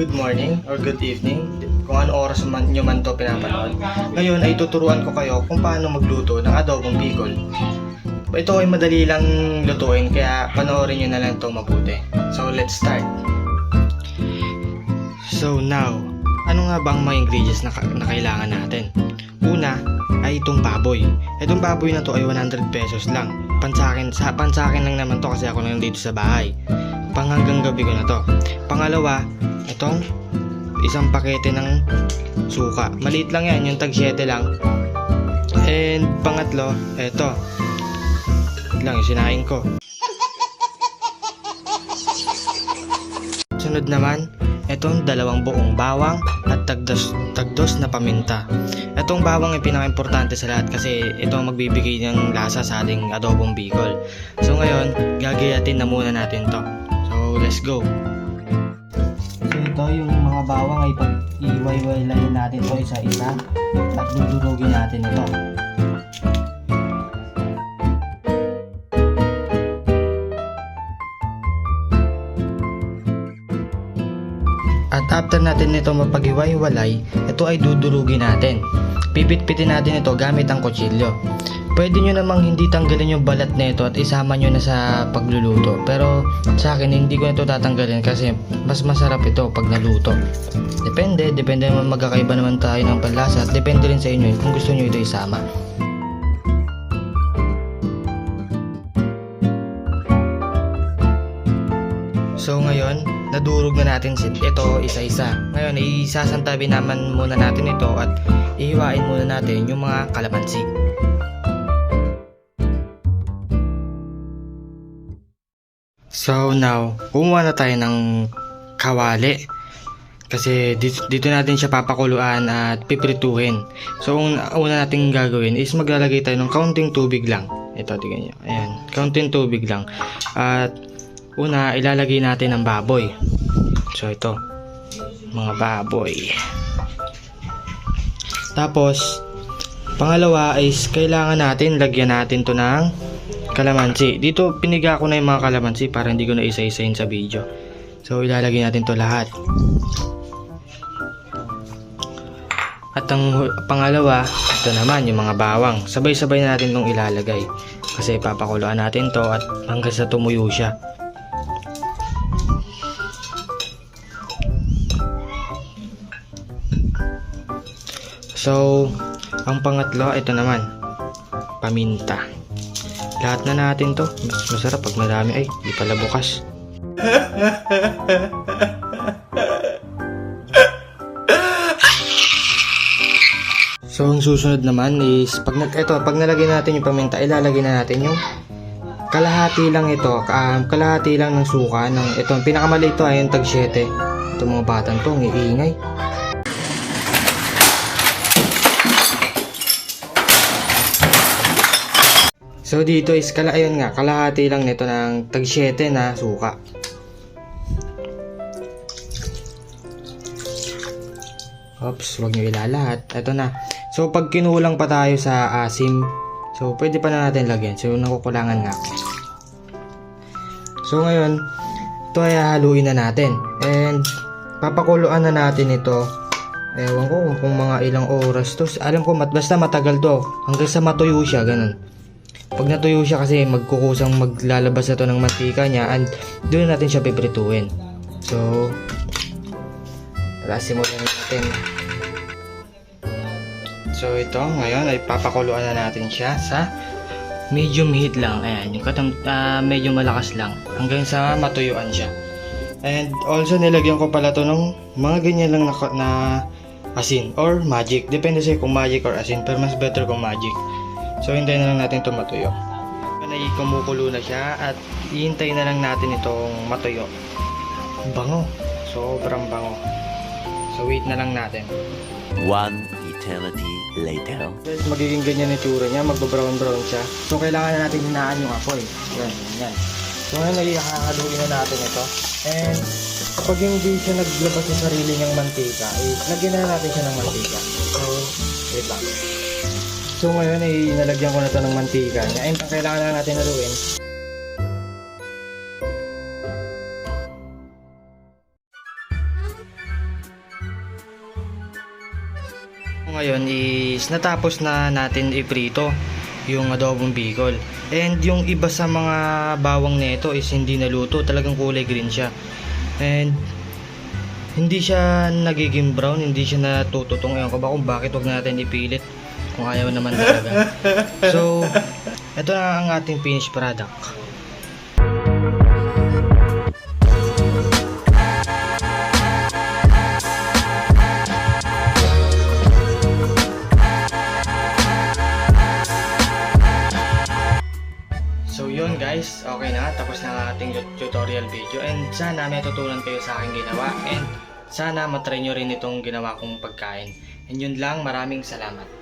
good morning or good evening kung ano oras nyo man to pinapanood. Ngayon ay tuturuan ko kayo kung paano magluto ng adobong bicol. Ito ay madali lang lutuin kaya panoorin nyo na lang to mabuti. So let's start. So now, ano nga ba ang mga ingredients na kailangan natin? Una ay itong baboy. Itong baboy na to ay 100 pesos lang. Pansakin lang naman to kasi ako lang dito sa bahay. Panganggang gabi ko na to. Pangalawa, itong isang pakete ng suka. Maliit lang yan, yung tag 7 lang. And pangatlo, eto lang yung sinain ko. Sunod naman, itong 2 buong bawang at tagdos na paminta. Itong bawang ay pinaka-importante sa lahat kasi ito ang magbibigay ng lasa sa ating adobong bicol. So ngayon, gagayatin na muna natin to. So let's go. So ito yung mga bawang ay pag-iwaywaylayin natin to isa-isa at dudurugin natin ito. At after natin ito mapag-iway-walay, ito ay dudurugin natin. Pipit-pitin natin ito gamit ang kutsilyo. Pwede nyo namang hindi tanggalin yung balat na ito at isama nyo na sa pagluluto. Pero sa akin hindi ko na ito tatanggalin kasi mas masarap ito pag naluto. Depende naman, magkakaiba naman tayo ng panlasa at depende rin sa inyo kung gusto nyo ito isama. So ngayon, nadurog na natin ito isa-isa. Ngayon, isasantabi naman muna natin ito at ihiwain muna natin yung mga kalamansi. So now, kumuha na tayo ng kawali. Kasi dito natin siya papakuluan at piprituhin. So ang una natin gagawin is maglalagay tayo ng kaunting tubig lang. Ito, tingnan nyo. Ayan, kaunting tubig lang. At una, ilalagay natin ang baboy. So ito, mga baboy. Tapos, pangalawa is kailangan natin lagyan natin to ng kalamansi. Dito piniga ko na yung mga kalamansi para hindi ko na isa-isahin sa video. So ilalagay natin to lahat. At ang pangalawa, ito naman yung mga bawang. Sabay-sabay na natin itong ilalagay. Kasi papakuluan natin to at hanggang sa tumuyo siya. So, ang pangatlo, ito naman, paminta. Lahat na natin to. Mas masarap pag marami. Ay, di pala bukas. So, ang susunod naman is, pag nalagay natin yung paminta, ilalagay na natin yung kalahati lang ito. Kalahati lang ng suka. Ito, pinakamaliit ito ay yung tag 7. Ito mga batang to, ang iingay. So dito is ayun nga, kalahati lang nito ng tag 7 na suka. Oops, wag nyo ilalahat. Ito na. So pag kinulang pa tayo sa asim, so pwede pa na natin lagyan. So nakukulangan nga. So ngayon, ito ay haluin na natin. And papakuluan na natin ito. Ewan ko kung mga ilang oras to. Alam ko basta matagal to. Hanggang sa matuyo siya, ganun. Pag natuyo siya kasi magkukusang maglalabas na to ng mantika niya and doon natin siya piprituin. So, lasin mo natin. So, ito ngayon ay papakuluan na natin siya sa medium heat lang. Ayan, yung medyo malakas lang hanggang sa matuyuan siya. And also nilagyan ko pala to ng mga ganyan lang na asin or magic. Depende sa'yo kung magic or asin, pero mas better kung magic. So, hintayin na lang natin itong matuyo. Ay kumukulo na siya at hihintayin na lang natin itong matuyo. Bango. Sobrang bango. So, wait na lang natin. One eternity later. Guys, magiging ganyan yung itsura niya. Magbabrown-brown siya. So, kailangan na natin hinaan yung apoy. Yan. So, ngayon nakakaluin na natin ito. And, kapag hindi siya naglabas sa sarili niyang mantika, lagyan na natin siya ng mantika. So, wait lang. So ngayon ay nalagyan ko na ito ng mantika niya. And kailangan na natin haluin. ngayon is natapos na natin iprito yung adobong bicol. And yung iba sa mga bawang nito is hindi naluto, talagang kulay green siya. And hindi siya nagiging brown, hindi siya natututong. Ewan ko ba kung bakit, wag natin ipilit kung ayaw naman talaga. So, ito na ang ating finished product. So yun guys, okay na, tapos na ang ating tutorial video, and sana may tutunan kayo sa aking ginawa, and sana matry nyo rin itong ginawa kong pagkain. And yun lang, maraming salamat.